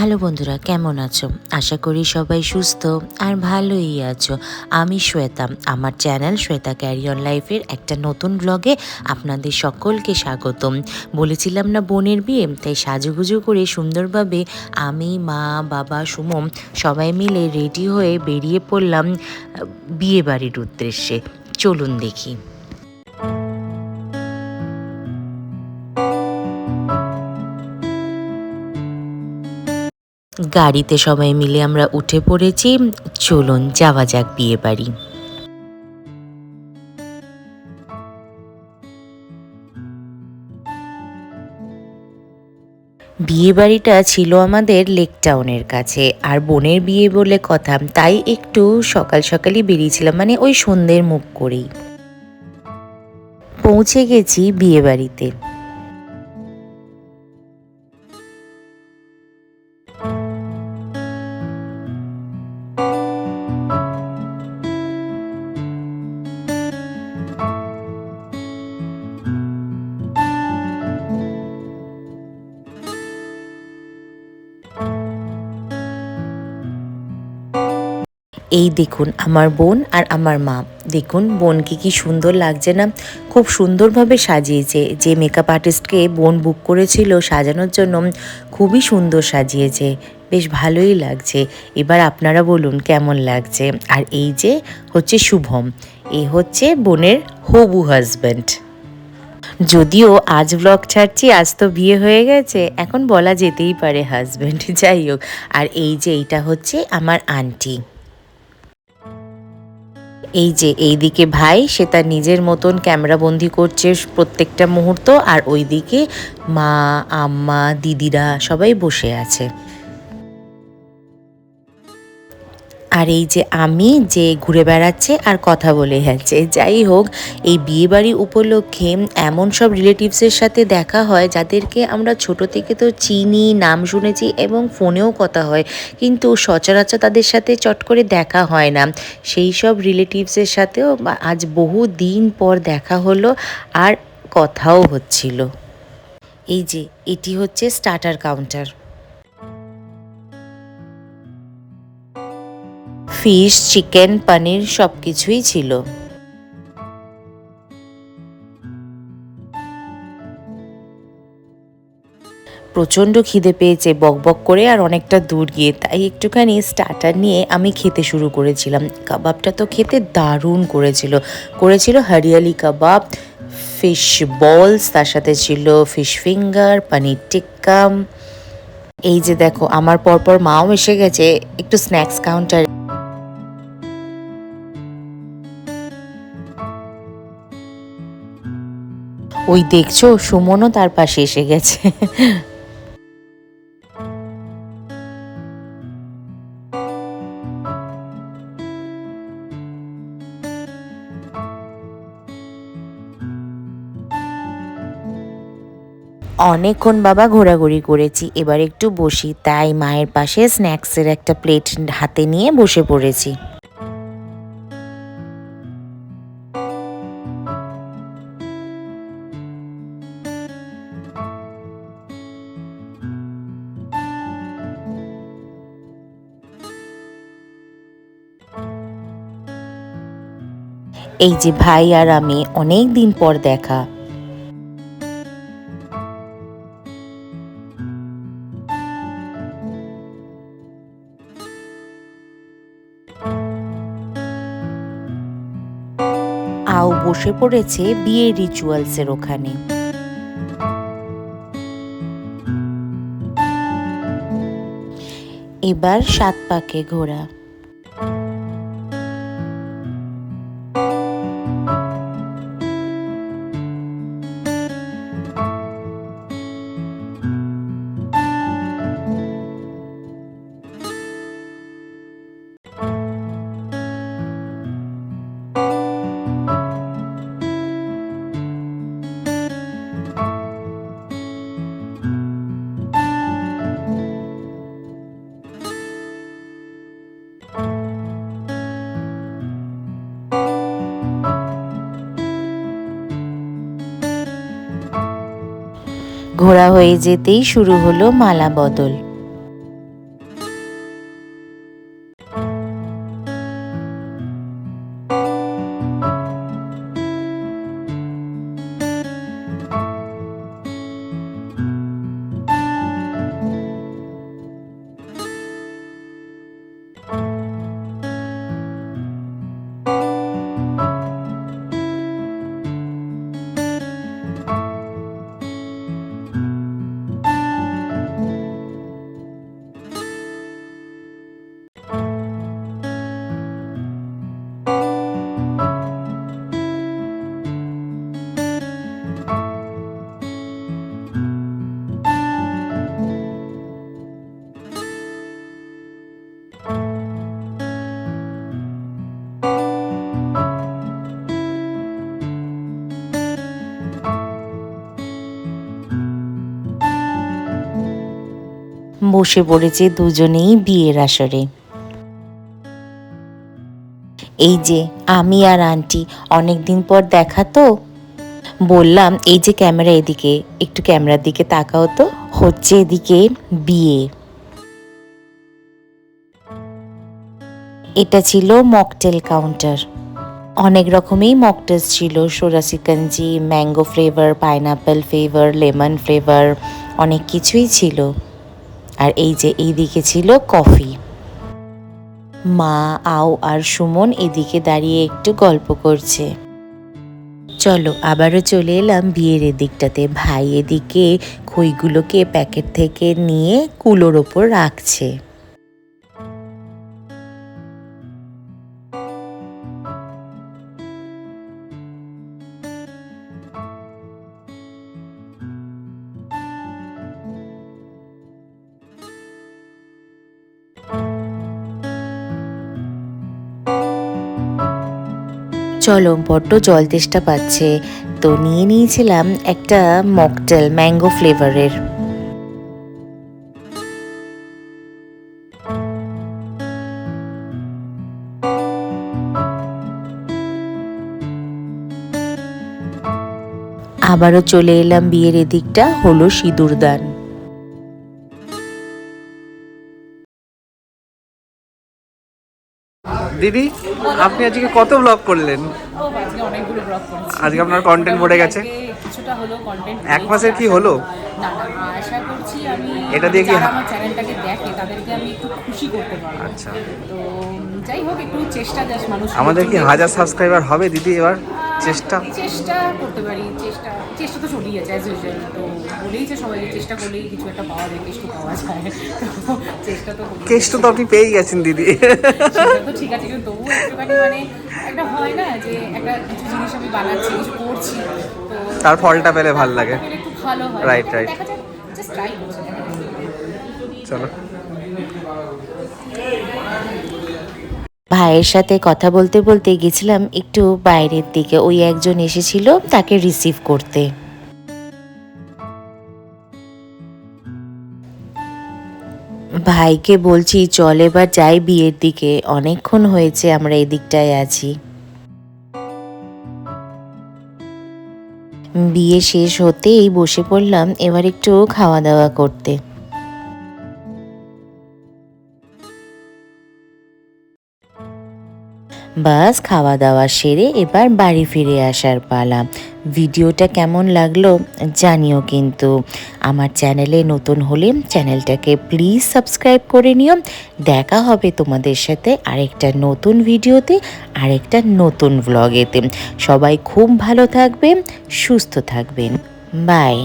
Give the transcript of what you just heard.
Hello বন্ধুরা, কেমন আছো? আশা করি সবাই সুস্থ আর ভালোই আছো। আমি শ্বেতা, আমার চ্যানেল শ্বেতা ক্যারি অন লাইফের একটা নতুন ব্লগে আপনাদের সকলকে স্বাগতম। বলেছিলাম না বোনের বিয়ে, তাই সাজুগুজু করে সুন্দরভাবে আমি, মা, বাবা, সুমন সবাই মিলে রেডি হয়ে বেরিয়ে পড়লাম বিয়ে বাড়ির উদ্দেশ্যে। চলুন দেখি। গাড়িতে সবাই মিলে আমরা উঠে পড়েছি। চলুন যাওয়া যাক বিয়ে বাড়ি। বিয়ে বাড়িটা ছিল আমাদের লেক টাউনের কাছে, আর বোনের বিয়ে বলে কথা, তাই একটু সকাল সকালই বেরিয়েছিলাম, মানে ওই সন্ধ্যের মুখ করেই পৌঁছে গেছি বিয়ে বাড়িতে। এই দেখুন আমার বোন আর আমার মা। দেখুন বোনকে কি সুন্দর লাগছে না? খুব সুন্দরভাবে সাজিয়েছে। যে মেকআপ আর্টিস্টকে বোন বুক করেছিল সাজানোর জন্য, খুবই সুন্দর সাজিয়েছে, বেশ ভালোই লাগছে। এবার আপনারা বলুন কেমন লাগছে। আর এই যে হচ্ছে শুভম, এই হচ্ছে বোনের হবু হাজব্যান্ড। যদিও আজ ব্লগ ছাড়ছি, আজ তো বিয়ে হয়ে গেছে, এখন বলা যেতেই পারে হাজব্যান্ড, যাই হোক। আর এই যে এইটা হচ্ছে আমার আন্টি। এই যে এইদিকে ভাই, সে তার নিজের মতন ক্যামেরাবন্দি করছে প্রত্যেকটা মুহূর্ত, আর ওইদিকে মা, আম্মা, দিদিরা সবাই বসে আছে। আর এই যে আমি, যে ঘুরে বেড়াচ্ছে আর কথা বলে যাচ্ছে। যাই হোক, এই বিয়েবাড়ি উপলক্ষে এমন সব রিলেটিভসের সাথে দেখা হয় যাদেরকে আমরা ছোট থেকে তো চিনি, নাম শুনেছি এবং ফোনেও কথা হয়, কিন্তু সচরাচর তাদের সাথে চট করে দেখা হয় না। সেই সব রিলেটিভসের সাথেও আজ বহু দিন পর দেখা হলো, আর কথাও হচ্ছিল। এই যে এটি হচ্ছে স্টার্টার কাউন্টার। ফিশ, চিকেন, পনির সব কিছুই ছিল। প্রচণ্ড খিদে পেয়েছে বকবক করে আর অনেকটা দূর গিয়ে, তাই একটুখানি স্টার্টার নিয়ে আমি খেতে শুরু করেছিলাম। কাবাবটা তো খেতে দারুণ করেছিল হরিয়ালি কাবাব, ফিশ বলস, তার সাথে ছিল ফিশ ফিঙ্গার, পনির টিক্কা। এই যে দেখো আমার পরপর মাও এসে গেছে একটু স্ন্যাক্স কাউন্টার। ওই দেখছো সুমনও তার পাশে এসে গেছে। অনেকক্ষণ বাবা ঘোরাঘুরি করেছি, এবার একটু বসি, তাই মায়ের পাশে স্ন্যাক্সের একটা প্লেট হাতে নিয়ে বসে পড়েছি। এই যে ভাই আর আমি, অনেক দিন পর দেখা। আও বসে পড়েছে বিয়ের রিচুয়ালসের ওখানে। এবার 7 পাকে ঘোরা। ঘোরা হয়ে যেতেই শুরু হলো মালা বদল। বসে পড়েছে দুজনেই বিয়ের আসরে। এই যে আমি আর আন্টি, অনেক দিন পর দেখা তো। বললাম এই যে ক্যামেরা এদিকে, একটু ক্যামেরার দিকে তাকাও তো। হচ্ছে এদিকে বিয়ে। এটা ছিল মকটেল কাউন্টার। অনেক রকমই মকটেলস ছিল, soda shikanji, mango flavour, pineapple flavour, lemon flavour, অনেক কিছুই ছিল। আর এই যে এইদিকে ছিল কফি। মা, আও আর সুমন এদিকে দাঁড়িয়ে একটু গল্প করছে। চলো আবারও চলে এলাম বিয়ের এদিকটাতে। ভাই এদিকে খইগুলোকে প্যাকেট থেকে নিয়ে কুলোর ওপর রাখছে। চলো, বড্ড জল তেষ্টা পাচ্ছে, তো নিয়ে নিয়েছিলাম একটা মকটেল ম্যাঙ্গো ফ্লেভারের। আবারও চলে এলাম বিয়ের এদিকটা, হলো সিঁদুরদান। দিদি, আপনি আজকে কত ব্লগ করলেন? আজকে অনেকগুলো ব্লগ করেছি। আজকে আপনার কন্টেন্ট বেড়ে গেছে। কিছুটা হলো কন্টেন্ট। এক মাসের কি হলো? না না, আশা করছি আমি এটা দিয়ে কি যারা আমার চ্যানেলটাকে দেখে তাদেরকে আমি একটু খুশি করতে পারবো। আচ্ছা, তো যাই হোক, একটু চেষ্টা যাস মানুষ। আমাদের কি 1000 সাবস্ক্রাইবার হবে দিদি এবার? চেষ্টা করতে পারি। চেষ্টা তো চলেই আছে অ্যাজ ইউজুয়াল। তো বলেই যে সবাই চেষ্টা করলেই কিছু একটা পাওয়া যায়, কেষ্ট পাওয়া যায়। তো চেষ্টা তো কেষ্ট তো আপনি পেয়ে গেছেন দিদি। সেটা তো ঠিক আছে, কিন্তু তবুও একটুখানি মানে একটা হয় না যে একটা কিছু জিনিস আমি বানাচ্ছি, কিছু করছি, তো তার ফলটা পেলে ভাল লাগে। পেলে একটু ভালো হয়। Right right. দেখা যাক, জাস্ট ট্রাই করছি, দেখা যাক। চলো। ভাইয়ের সাথে কথা বলতে বলতে গেছিলাম একটু বাইরের দিকে, ওই একজন এসেছিল তাকে রিসিভ করতে। ভাইকে বলছি চল এবার যাই বিয়ের দিকে, অনেকক্ষণ হয়েছে আমরা এই দিকটায় আছি। বিয়ে শেষ হতেই বসে পড়লাম এবার একটু খাওয়া দাওয়া করতে। বাস খাওয়া দাওয়া সেরে এবার বাড়ি ফিরে আসার পালা। ভিডিওটা কেমন লাগলো জানিও, কিন্তু আমার চ্যানেলে নতুন হলে চ্যানেলটাকে প্লিজ সাবস্ক্রাইব করে নিও। দেখা হবে তোমাদের সাথে আরেকটা নতুন ভিডিওতে, আরেকটা নতুন ভ্লগেতে। সবাই খুব ভালো থাকবেন, সুস্থ থাকবেন। বাই।